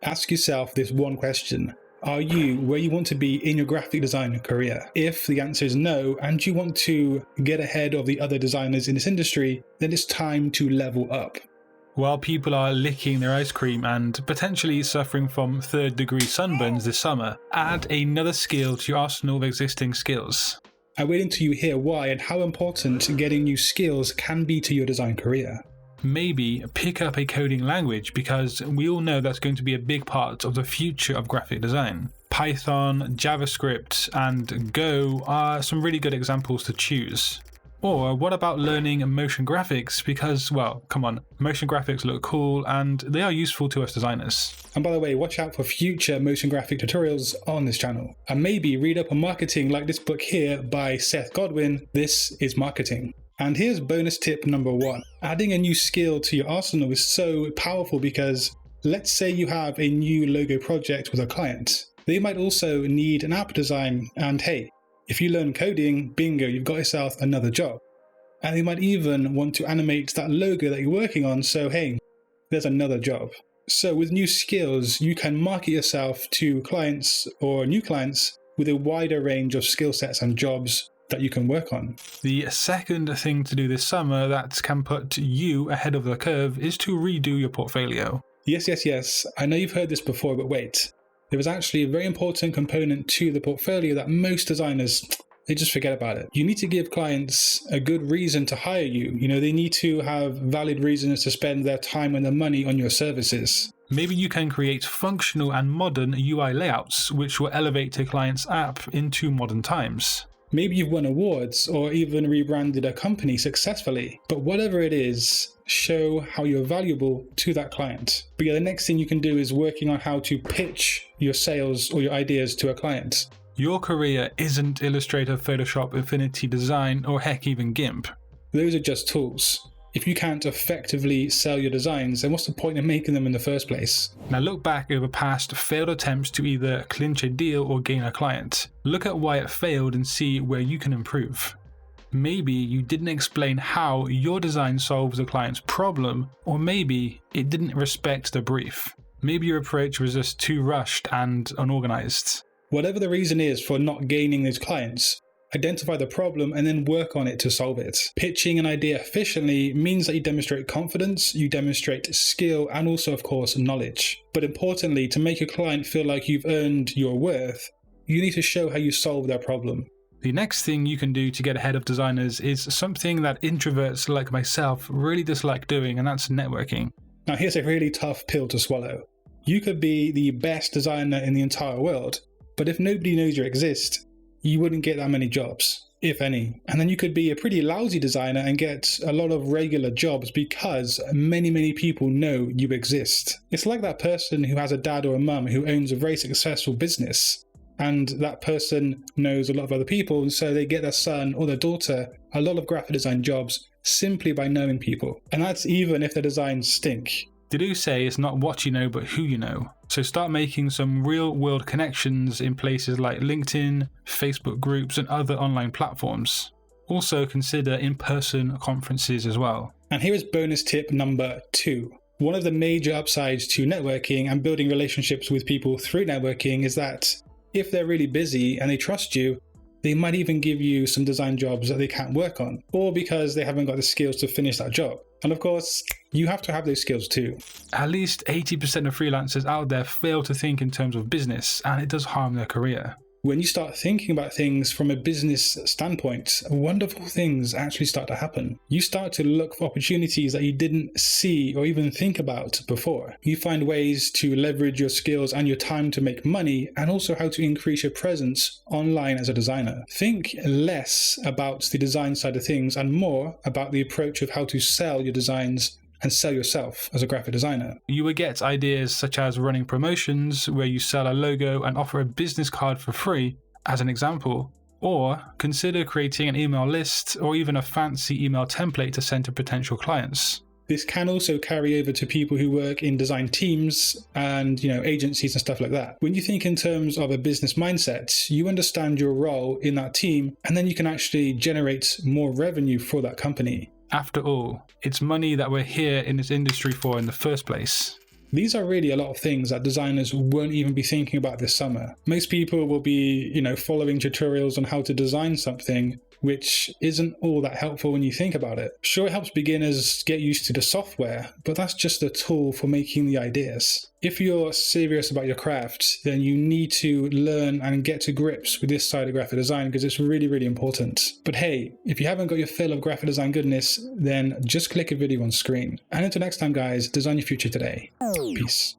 Ask yourself this one question. Are you where you want to be in your graphic design career? If the answer is no, and you want to get ahead of the other designers in this industry, then it's time to level up. While people are licking their ice cream and potentially suffering from third-degree sunburns this summer, add another skill to your arsenal of existing skills. I wait until you hear why and how important getting new skills can be to your design career. Maybe pick up a coding language, because we all know that's going to be a big part of the future of graphic design. Python, JavaScript, and Go are some really good examples to choose. Or what about learning motion graphics? Because, well, come on, motion graphics look cool and they are useful to us designers. And by the way, watch out for future motion graphic tutorials on this channel. And maybe read up on marketing like this book here by Seth Godin, This is Marketing. And here's bonus tip number 1. Adding a new skill to your arsenal is so powerful because let's say you have a new logo project with a client. They might also need an app design, and hey, if you learn coding, bingo, you've got yourself another job. And they might even want to animate that logo that you're working on, so hey, there's another job. So with new skills, you can market yourself to clients or new clients with a wider range of skill sets and jobs that you can work on. The second thing to do this summer that can put you ahead of the curve is to redo your portfolio. Yes. I know you've heard this before, but wait. There is actually a very important component to the portfolio that most designers, they just forget about it. You need to give clients a good reason to hire you. They need to have valid reasons to spend their time and their money on your services. Maybe you can create functional and modern UI layouts which will elevate a client's app into modern times. Maybe you've won awards or even rebranded a company successfully, but whatever it is, show how you're valuable to that client. But yeah, the next thing you can do is working on how to pitch your sales or your ideas to a client. Your career isn't Illustrator, Photoshop, Affinity Design, or heck even GIMP. Those are just tools. If you can't effectively sell your designs, then what's the point in making them in the first place? Now look back over past failed attempts to either clinch a deal or gain a client. Look at why it failed and see where you can improve. Maybe you didn't explain how your design solves the client's problem, or maybe it didn't respect the brief. Maybe your approach was just too rushed and unorganized. Whatever the reason is for not gaining those clients, identify the problem and then work on it to solve it. Pitching an idea efficiently means that you demonstrate confidence, you demonstrate skill, and also, of course, knowledge. But importantly, to make your client feel like you've earned your worth, you need to show how you solve their problem. The next thing you can do to get ahead of designers is something that introverts like myself really dislike doing, and that's networking. Now here's a really tough pill to swallow. You could be the best designer in the entire world, but if nobody knows you exist, you wouldn't get that many jobs, if any. And then you could be a pretty lousy designer and get a lot of regular jobs because many people know you exist. It's like that person who has a dad or a mum who owns a very successful business, and that person knows a lot of other people, and so they get their son or their daughter a lot of graphic design jobs simply by knowing people. And that's even if their designs stink. They do say it's not what you know, but who you know. So start making some real-world connections in places like LinkedIn, Facebook groups, and other online platforms. Also consider in-person conferences as well. And here is bonus tip number 2. One of the major upsides to networking and building relationships with people through networking is that if they're really busy and they trust you, they might even give you some design jobs that they can't work on, or because they haven't got the skills to finish that job. And of course, you have to have those skills too. At least 80% of freelancers out there fail to think in terms of business, and it does harm their career. When you start thinking about things from a business standpoint, wonderful things actually start to happen. You start to look for opportunities that you didn't see or even think about before. You find ways to leverage your skills and your time to make money, and also how to increase your presence online as a designer. Think less about the design side of things and more about the approach of how to sell your designs and sell yourself as a graphic designer. You will get ideas such as running promotions where you sell a logo and offer a business card for free, as an example, or consider creating an email list or even a fancy email template to send to potential clients. This can also carry over to people who work in design teams and, agencies and stuff like that. When you think in terms of a business mindset, you understand your role in that team, and then you can actually generate more revenue for that company. After all, it's money that we're here in this industry for in the first place. These are really a lot of things that designers won't even be thinking about this summer. Most people will be, following tutorials on how to design something, which isn't all that helpful when you think about it. Sure, it helps beginners get used to the software, but that's just a tool for making the ideas. If you're serious about your craft, then you need to learn and get to grips with this side of graphic design because it's really, really important. But hey, if you haven't got your fill of graphic design goodness, then just click a video on screen. And until next time, guys, design your future today. Peace.